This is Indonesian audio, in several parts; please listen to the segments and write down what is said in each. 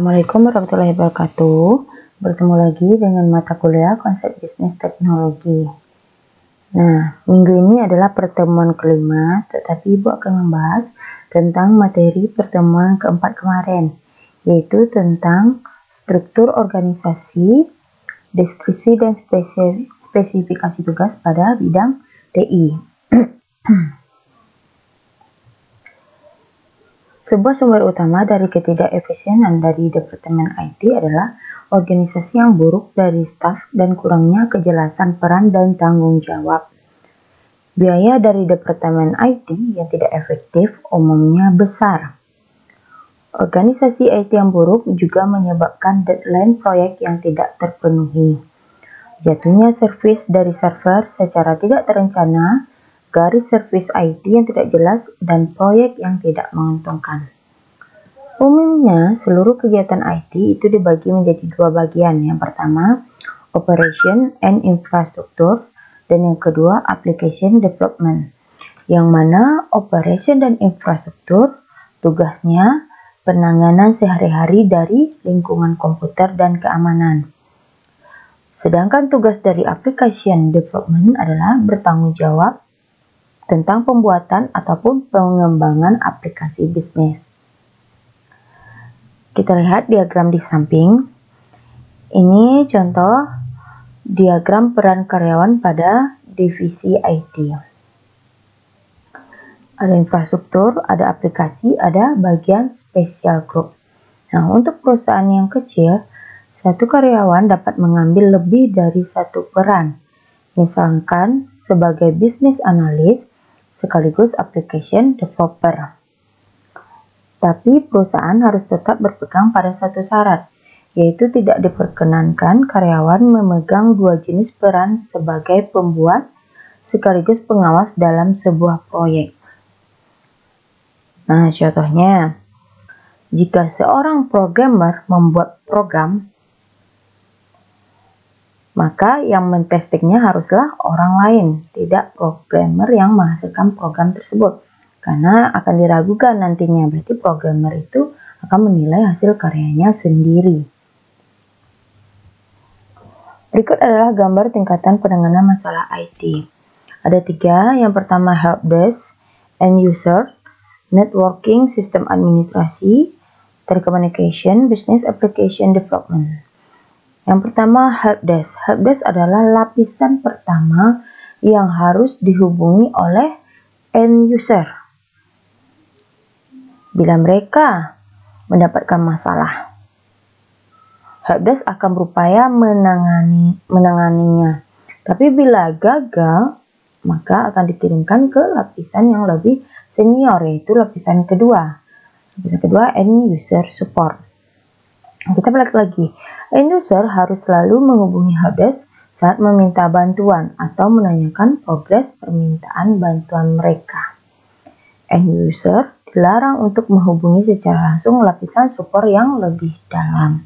Assalamualaikum warahmatullahi wabarakatuh. Bertemu lagi dengan mata kuliah konsep bisnis teknologi. Nah, minggu ini adalah pertemuan kelima, tetapi Ibu akan membahas tentang materi pertemuan keempat kemarin, yaitu tentang struktur organisasi, deskripsi dan spesifikasi tugas pada bidang TI. Sebuah sumber utama dari ketidakefisienan dari Departemen IT adalah organisasi yang buruk dari staf dan kurangnya kejelasan peran dan tanggung jawab. Biaya dari Departemen IT yang tidak efektif umumnya besar. Organisasi IT yang buruk juga menyebabkan deadline proyek yang tidak terpenuhi. Jatuhnya servis dari server secara tidak terencana, garis servis IT yang tidak jelas, dan proyek yang tidak menguntungkan. Umumnya, seluruh kegiatan IT itu dibagi menjadi dua bagian. Yang pertama, Operation and Infrastructure, dan yang kedua, Application Development. Yang mana Operation dan Infrastruktur tugasnya penanganan sehari-hari dari lingkungan komputer dan keamanan. Sedangkan tugas dari Application Development adalah bertanggung jawab tentang pembuatan ataupun pengembangan aplikasi bisnis. Kita lihat diagram di samping. Ini contoh diagram peran karyawan pada divisi IT. Ada infrastruktur, ada aplikasi, ada bagian special group. Nah, untuk perusahaan yang kecil, satu karyawan dapat mengambil lebih dari satu peran. Misalkan sebagai business analyst sekaligus application developer. Tapi perusahaan harus tetap berpegang pada satu syarat, yaitu tidak diperkenankan karyawan memegang dua jenis peran sebagai pembuat sekaligus pengawas dalam sebuah proyek. Nah, contohnya, jika seorang programmer membuat program, maka yang mentestingnya haruslah orang lain, tidak programmer yang menghasilkan program tersebut. Karena akan diragukan nantinya, berarti programmer itu akan menilai hasil karyanya sendiri. Berikut adalah gambar tingkatan penanganan masalah IT. Ada 3, yang pertama helpdesk, end user, networking, sistem administrasi, telecommunication, business application development. Yang pertama, helpdesk. Helpdesk adalah lapisan pertama yang harus dihubungi oleh end user bila mereka mendapatkan masalah. Helpdesk akan berupaya menanganinya. Tapi bila gagal, maka akan dikirimkan ke lapisan yang lebih senior, yaitu lapisan kedua. Lapisan kedua, end user support. Kita balik lagi. End user harus selalu menghubungi helpdesk saat meminta bantuan atau menanyakan progres permintaan bantuan mereka. End user dilarang untuk menghubungi secara langsung lapisan support yang lebih dalam.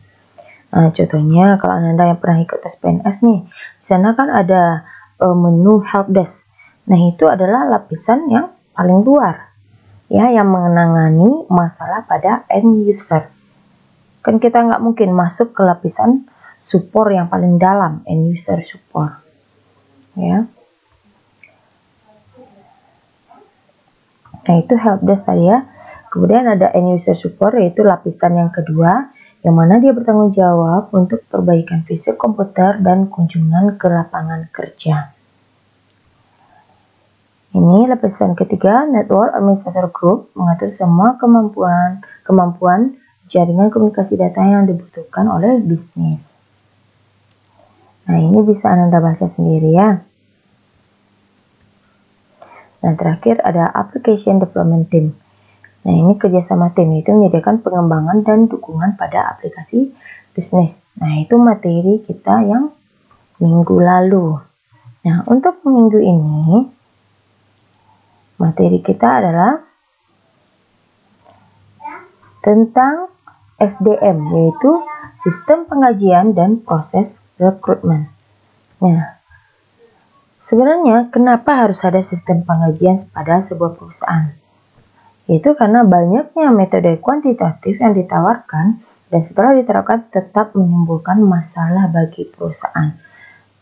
Nah, contohnya kalau Anda yang pernah ikut tes PNS nih, di sana kan ada menu helpdesk. Nah, itu adalah lapisan yang paling luar, ya, yang menangani masalah pada end user. Kan kita nggak mungkin masuk ke lapisan support yang paling dalam, end user support, ya. Nah, itu helpdesk tadi ya. Kemudian ada end user support, yaitu lapisan yang kedua, yang mana dia bertanggung jawab untuk perbaikan fisik komputer dan kunjungan ke lapangan kerja. Ini lapisan ketiga, network administrator group, mengatur semua kemampuan jaringan komunikasi data yang dibutuhkan oleh bisnis. Nah, ini bisa Anda baca sendiri ya. Dan terakhir ada application development team. Nah, ini kerjasama tim, yaitu menyediakan pengembangan dan dukungan pada aplikasi bisnis. Nah, itu materi kita yang minggu lalu. Nah, untuk minggu ini, materi kita adalah tentang SDM, yaitu sistem pengkajian dan proses rekrutmen. Nah, sebenarnya kenapa harus ada sistem pengkajian pada sebuah perusahaan? Yaitu karena banyaknya metode kuantitatif yang ditawarkan dan setelah diterapkan tetap menimbulkan masalah bagi perusahaan.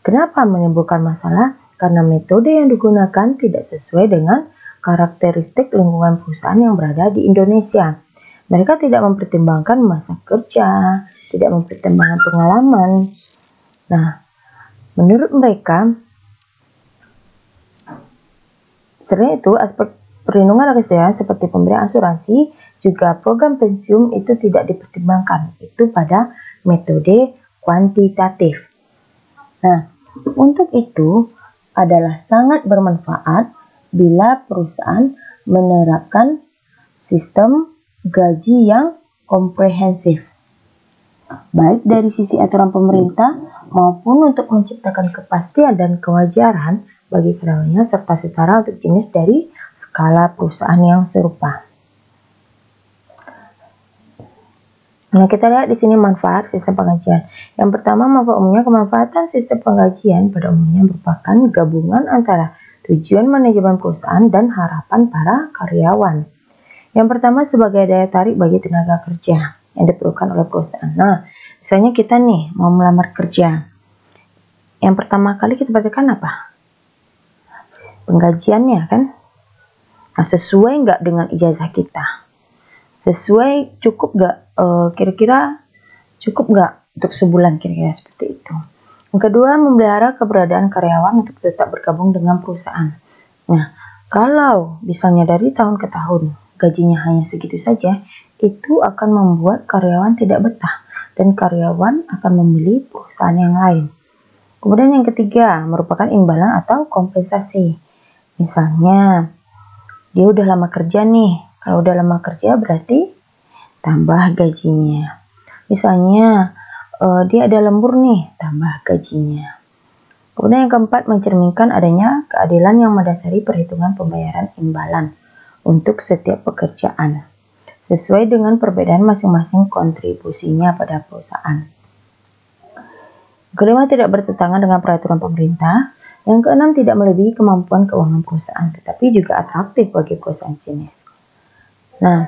Kenapa menimbulkan masalah? Karena metode yang digunakan tidak sesuai dengan karakteristik lingkungan perusahaan yang berada di Indonesia. Mereka tidak mempertimbangkan masa kerja, tidak mempertimbangkan pengalaman. Nah, menurut mereka, selain itu aspek perlindungan kesehatan seperti pemberian asuransi, juga program pensiun itu tidak dipertimbangkan. Itu pada metode kuantitatif. Nah, untuk itu adalah sangat bermanfaat bila perusahaan menerapkan sistem gaji yang komprehensif, baik dari sisi aturan pemerintah maupun untuk menciptakan kepastian dan kewajaran bagi karyawannya serta setara untuk jenis dari skala perusahaan yang serupa. Nah, kita lihat di sini manfaat sistem penggajian. Yang pertama, manfaat umumnya, kemanfaatan sistem penggajian pada umumnya merupakan gabungan antara tujuan manajemen perusahaan dan harapan para karyawan. Yang pertama, sebagai daya tarik bagi tenaga kerja yang diperlukan oleh perusahaan. Nah, misalnya kita nih mau melamar kerja. Yang pertama kali kita perhatikan apa? Penggajiannya kan? Nah, sesuai nggak dengan ijazah kita? Sesuai, cukup nggak? Kira-kira cukup nggak untuk sebulan, kira-kira seperti itu. Yang kedua, memelihara keberadaan karyawan untuk tetap bergabung dengan perusahaan. Nah, kalau misalnya dari tahun ke tahun gajinya hanya segitu saja, itu akan membuat karyawan tidak betah dan karyawan akan memilih perusahaan yang lain. Kemudian yang ketiga, merupakan imbalan atau kompensasi. Misalnya, dia udah lama kerja nih. Kalau udah lama kerja berarti tambah gajinya. Misalnya, dia ada lembur nih, tambah gajinya. Kemudian yang keempat, mencerminkan adanya keadilan yang mendasari perhitungan pembayaran imbalan untuk setiap pekerjaan, sesuai dengan perbedaan masing-masing kontribusinya pada perusahaan. Kelima, tidak bertentangan dengan peraturan pemerintah. Yang keenam, tidak melebihi kemampuan keuangan perusahaan, tetapi juga atraktif bagi perusahaan jenis. Nah,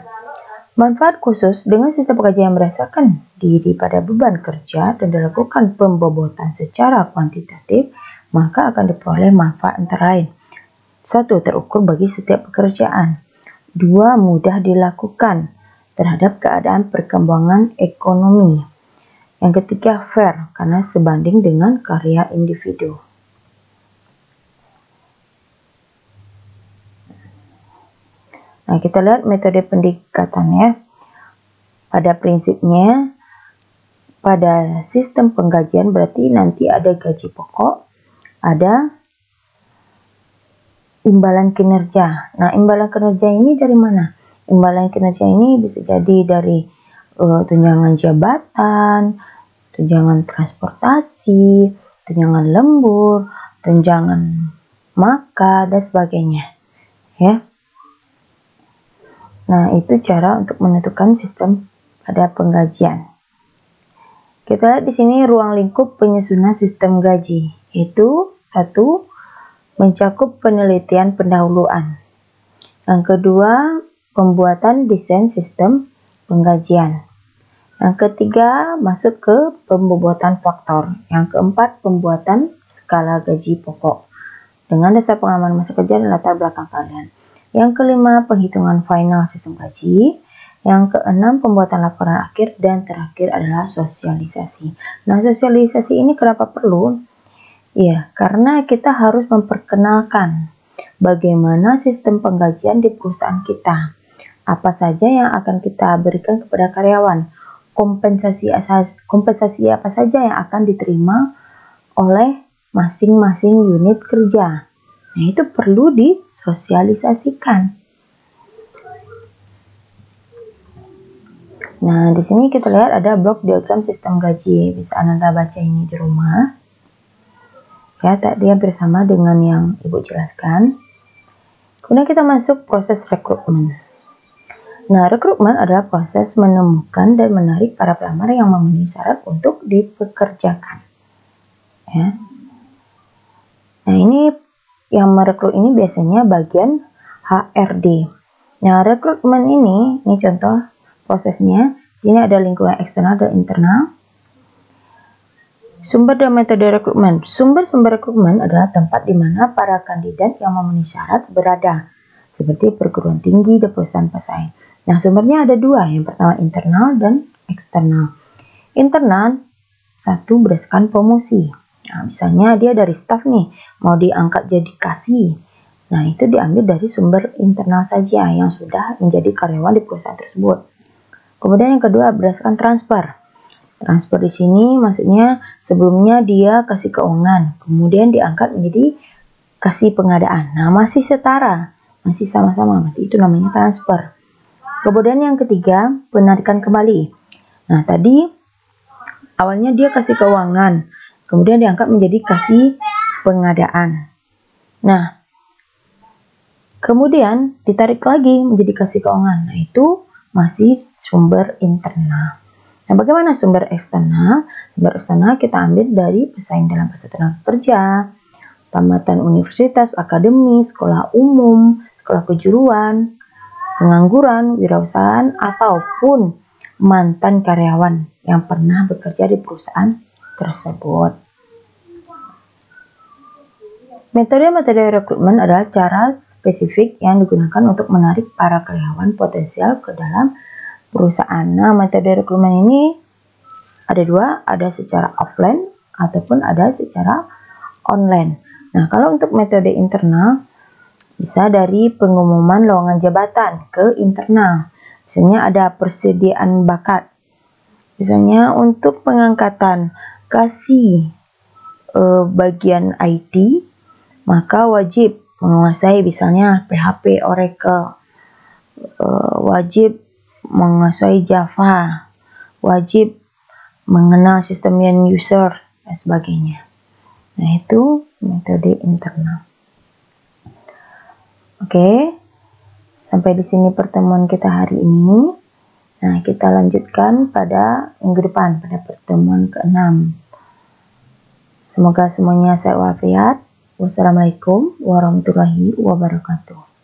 manfaat khusus dengan sistem penggajian yang berdasarkan diri pada beban kerja dan dilakukan pembobotan secara kuantitatif, maka akan diperoleh manfaat antara lain. 1. Terukur bagi setiap pekerjaan. 2. Mudah dilakukan terhadap keadaan perkembangan ekonomi. Yang ketiga, fair karena sebanding dengan karya individu. Nah, kita lihat metode pendekatannya. Pada prinsipnya, pada sistem penggajian berarti nanti ada gaji pokok, ada imbalan kinerja. Nah, imbalan kinerja ini dari mana? Imbalan kinerja ini bisa jadi dari tunjangan jabatan, tunjangan transportasi, tunjangan lembur, tunjangan makan, dan sebagainya. Ya. Nah, itu cara untuk menentukan sistem pada penggajian. Kita lihat di sini ruang lingkup penyusunan sistem gaji, yaitu 1. Mencakup penelitian pendahuluan. Yang kedua, pembuatan desain sistem penggajian. Yang ketiga, masuk ke pembobotan faktor. Yang keempat, pembuatan skala gaji pokok dengan dasar pengalaman masa kerja dan latar belakang kalian. Yang kelima, penghitungan final sistem gaji. Yang keenam, pembuatan laporan akhir. Dan terakhir adalah sosialisasi. Nah, sosialisasi ini kenapa perlu? Ya, karena kita harus memperkenalkan bagaimana sistem penggajian di perusahaan kita. Apa saja yang akan kita berikan kepada karyawan. Kompensasi apa saja yang akan diterima oleh masing-masing unit kerja. Nah, itu perlu disosialisasikan. Nah, di sini kita lihat ada blok diagram sistem gaji. Bisa Anda baca ini di rumah. Ya, tadi hampir sama dengan yang Ibu jelaskan. Kemudian kita masuk proses rekrutmen. Nah, rekrutmen adalah proses menemukan dan menarik para pelamar yang memenuhi syarat untuk dipekerjakan. Ya. Nah, ini yang merekrut ini biasanya bagian HRD. Nah, rekrutmen ini contoh prosesnya. Di sini ada lingkungan eksternal dan internal. Sumber dan metode rekrutmen. Sumber-sumber rekrutmen adalah tempat di mana para kandidat yang memenuhi syarat berada, seperti perguruan tinggi dan perusahaan pesaing. Nah, sumbernya ada dua, yang pertama internal dan eksternal. Internal, satu berdasarkan promosi. Nah, misalnya dia dari staf nih, mau diangkat jadi kasih. Nah, itu diambil dari sumber internal saja yang sudah menjadi karyawan di perusahaan tersebut. Kemudian yang kedua berdasarkan transfer. Transfer di sini maksudnya sebelumnya dia kasih keuangan, kemudian diangkat menjadi kasih pengadaan. Nah, masih setara, masih sama-sama, berarti itu namanya transfer. Kemudian yang ketiga, penarikan kembali. Nah, tadi awalnya dia kasih keuangan, kemudian diangkat menjadi kasih pengadaan. Nah, kemudian ditarik lagi menjadi kasih keuangan. Nah, itu masih sumber internal. Nah, bagaimana sumber eksternal? Sumber eksternal kita ambil dari pesaing dalam pasar tenaga kerja, tamatan universitas, akademi, sekolah umum, sekolah kejuruan, pengangguran, wirausahaan, ataupun mantan karyawan yang pernah bekerja di perusahaan tersebut. Metode-metode rekrutmen adalah cara spesifik yang digunakan untuk menarik para karyawan potensial ke dalam perusahaan. Nah, metode rekrutmen ini ada dua, ada secara offline ataupun ada secara online. Nah, kalau untuk metode internal bisa dari pengumuman lowongan jabatan ke internal. Misalnya ada persediaan bakat. Misalnya untuk pengangkatan kasih bagian IT, maka wajib menguasai misalnya PHP, Oracle, wajib menguasai Java, wajib mengenal sistem user, dan sebagainya. Nah, itu metode internal. Oke, sampai di sini pertemuan kita hari ini. Nah, kita lanjutkan pada minggu depan, pada pertemuan ke-6. Semoga semuanya sehat walafiat. Wassalamualaikum warahmatullahi wabarakatuh.